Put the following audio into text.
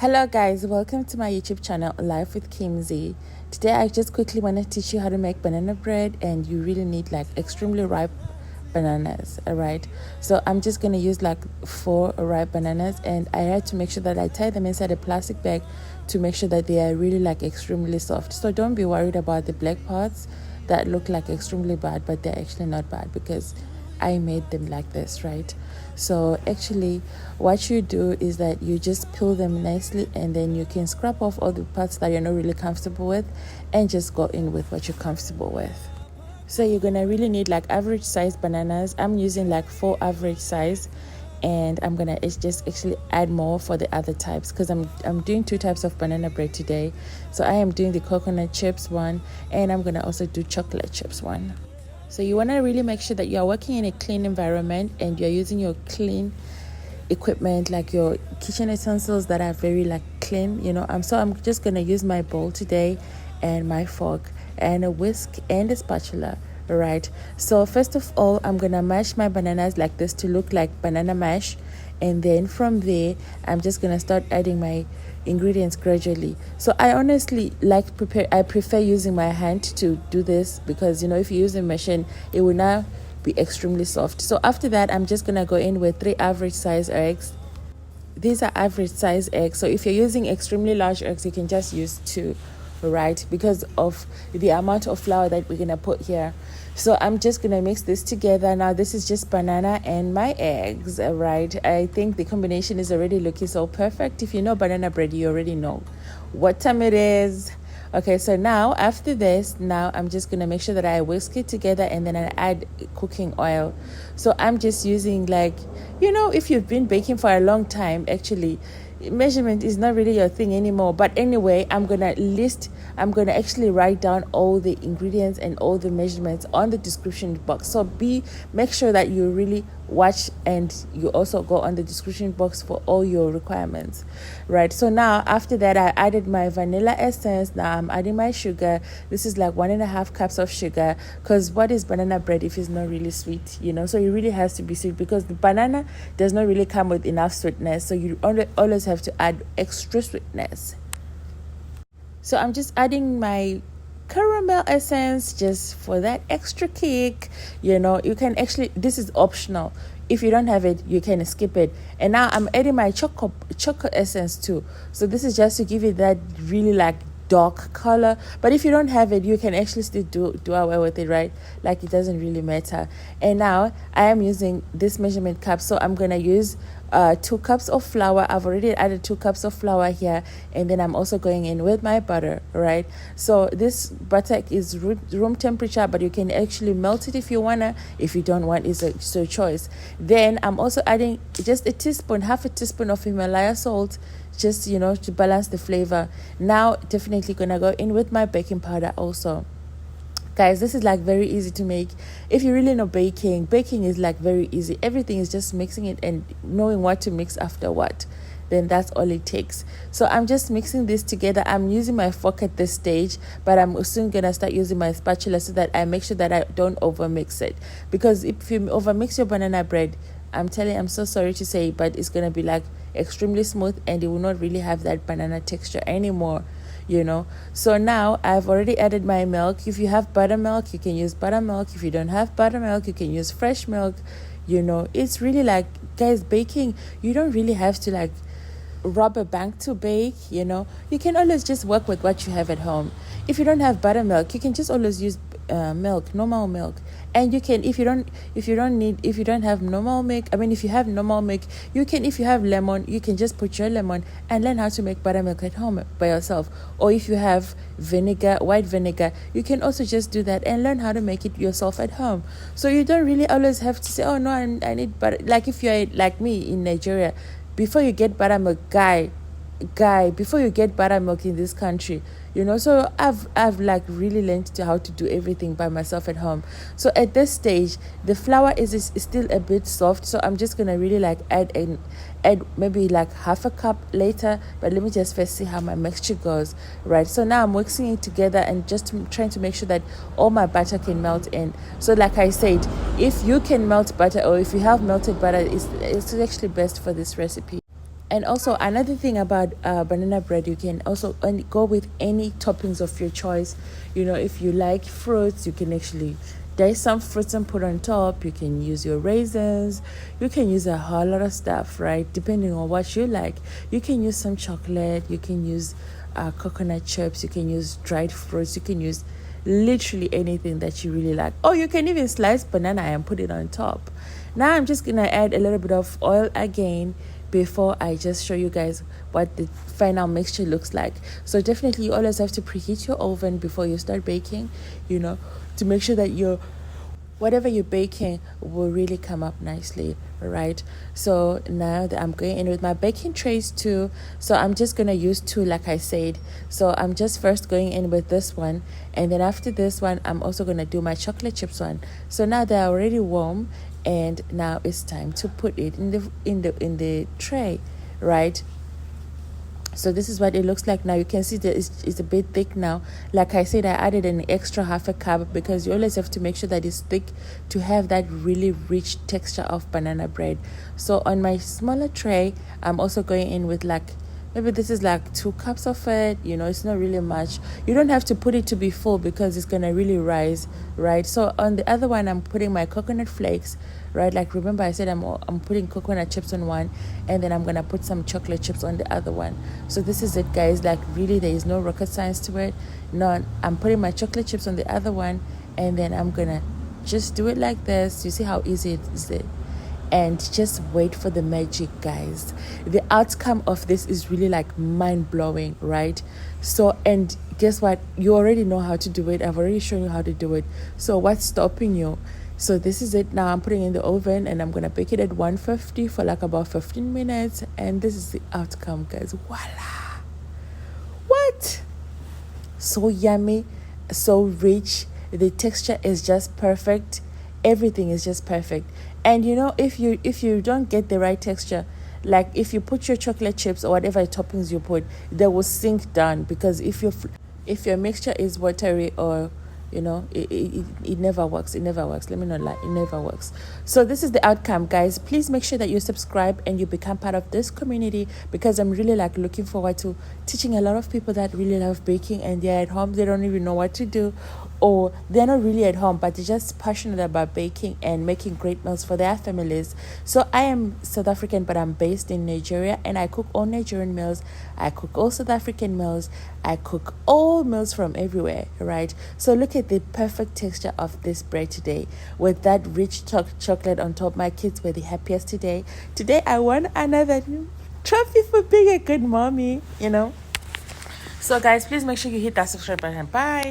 Hello guys, welcome to my YouTube channel Life with Kimsey. Today I just quickly want to teach you how to make banana bread, and you really need like extremely ripe bananas. Alright, so I'm just going to use like 4 ripe bananas, and I had to make sure that I tie them inside a plastic bag to make sure that they are really like extremely soft. So don't be worried about the black parts that look like extremely bad, but they're actually not bad because I made them like this, right? So actually what you do is that you just peel them nicely, and then you can scrap off all the parts that you're not really comfortable with and just go in with what you're comfortable with. So you're gonna really need like average size bananas. I'm using like 4 average size, and I'm gonna just actually add more for the other types because I'm doing 2 types of banana bread today. So I am doing the coconut chips one, and I'm gonna also do chocolate chips one. So you want to really make sure that you're working in a clean environment and you're using your clean equipment, like your kitchen utensils that are very like clean, So I'm just going to use my bowl today and my fork and a whisk and a spatula. Right, so first of all, I'm going to mash my bananas like this to look like banana mash, and then from there I'm just going to start adding my ingredients gradually. So I honestly I prefer using my hand to do this because if you use a machine, it will now be extremely soft. So after that, I'm just going to go in with 3 average size eggs. These are average size eggs, so if you're using extremely large eggs, you can just use 2, right, because of the amount of flour that we're gonna put here. So I'm just gonna mix this together. Now this is just banana and my eggs, right? I think the combination is already looking so perfect. If you know banana bread, you already know what time it is. Okay, so now after this, I'm just gonna make sure that I whisk it together, and then I add cooking oil. So I'm just using if you've been baking for a long time, actually measurement is not really your thing anymore. But anyway, I'm gonna actually write down all the ingredients and all the measurements on the description box. So make sure that you really watch, and you also go on the description box for all your requirements, right? So now after that, I added my vanilla essence. Now I'm adding my sugar. This is like 1.5 cups of sugar, because what is banana bread if it's not really sweet? So it really has to be sweet, because the banana does not really come with enough sweetness, so you always have to add extra sweetness. So I'm just adding my caramel essence just for that extra kick. You can actually, this is optional. If you don't have it, you can skip it. And now I'm adding my chocolate essence too. So this is just to give it that really like dark color. But if you don't have it, you can actually still do away with it, right? Like, it doesn't really matter. And now I am using this measurement cup. So I'm gonna use 2 cups of flour. I've already added 2 cups of flour here, and then I'm also going in with my butter, right? So this butter is room temperature, but you can actually melt it if you wanna. If you don't want, it's your choice. Then I'm also adding just half a teaspoon of Himalaya salt, just to balance the flavor. Now definitely gonna go in with my baking powder also. Guys, this is like very easy to make. If you really know baking is like very easy. Everything is just mixing it and knowing what to mix after what. Then that's all it takes. So I'm just mixing this together. I'm using my fork at this stage, but I'm soon gonna start using my spatula so that I make sure that I don't overmix it. Because if you overmix your banana bread, I'm so sorry to say, but it's gonna be like extremely smooth, and it will not really have that banana texture anymore. So now I've already added my milk. If you have buttermilk, you can use buttermilk. If you don't have buttermilk, you can use fresh milk. It's really like, guys, baking, you don't really have to like rob a bank to bake. You can always just work with what you have at home. If you don't have buttermilk, you can just always use normal milk. And you can, if you don't have normal milk, if you have normal milk, you can, if you have lemon, you can just put your lemon and learn how to make buttermilk at home by yourself. Or if you have white vinegar, you can also just do that and learn how to make it yourself at home. So you don't really always have to say, oh no, I need butter. Like if you're like me in Nigeria, before you get buttermilk, before you get buttermilk in this country, so I've like really learned how to do everything by myself at home. So at this stage, the flour is still a bit soft, so I'm just gonna really like add maybe like half a cup later. But let me just first see how my mixture goes, right? So now I'm mixing it together and just trying to make sure that all my butter can melt in. So like I said, if you can melt butter, or if you have melted butter, it's actually best for this recipe. And also another thing about banana bread, you can also go with any toppings of your choice. If you like fruits, you can actually dice some fruits and put on top. You can use your raisins. You can use a whole lot of stuff, right? Depending on what you like. You can use some chocolate. You can use coconut chips. You can use dried fruits. You can use literally anything that you really like. Oh, you can even slice banana and put it on top. Now I'm just gonna add a little bit of oil again before I just show you guys what the final mixture looks like. So definitely you always have to preheat your oven before you start baking, to make sure that whatever you're baking will really come up nicely, right? So now that I'm going in with my baking trays too, so I'm just gonna use two, like I said. So I'm just first going in with this one, and then after this one I'm also gonna do my chocolate chips one. So now they're already warm, and now it's time to put it in the tray, right? So this is what it looks like now. You can see that it's a bit thick now. Like I said, I added an extra half a cup because you always have to make sure that it's thick to have that really rich texture of banana bread. So on my smaller tray, I'm also going in with maybe this is like 2 cups of it. It's not really much. You don't have to put it to be full because it's gonna really rise, right? So on the other one, I'm putting my coconut flakes, right? Like, remember I said I'm putting coconut chips on one, and then I'm gonna put some chocolate chips on the other one. So this is it, guys. Like, really, there is no rocket science to it. No, I'm putting my chocolate chips on the other one, and then I'm gonna just do it like this. You see how easy it is? And just wait for the magic, guys. The outcome of this is really like mind-blowing, right? So, and guess what? You already know how to do it. I've already shown you how to do it. So what's stopping you? So this is it. Now I'm putting it in the oven, and I'm gonna bake it at 150 for like about 15 minutes, and this is the outcome, guys. Voila! What? So yummy, so rich. The texture is just perfect. Everything is just perfect. And if you don't get the right texture, like if you put your chocolate chips or whatever toppings you put, they will sink down, because if your mixture is watery, or it never works. Let me not lie, it never works. So this is the outcome, guys. Please make sure that you subscribe and you become part of this community, because I'm really looking forward to teaching a lot of people that really love baking, and they're at home, they don't even know what to do, or they're not really at home, but they're just passionate about baking and making great meals for their families. So I am South African, but I'm based in Nigeria, and I cook all Nigerian meals. I cook all South African meals. I cook all meals from everywhere, right? So look at the perfect texture of this bread today with that rich chocolate on top. My kids were the happiest today. Today I won another trophy for being a good mommy, So guys, please make sure you hit that subscribe button. Bye.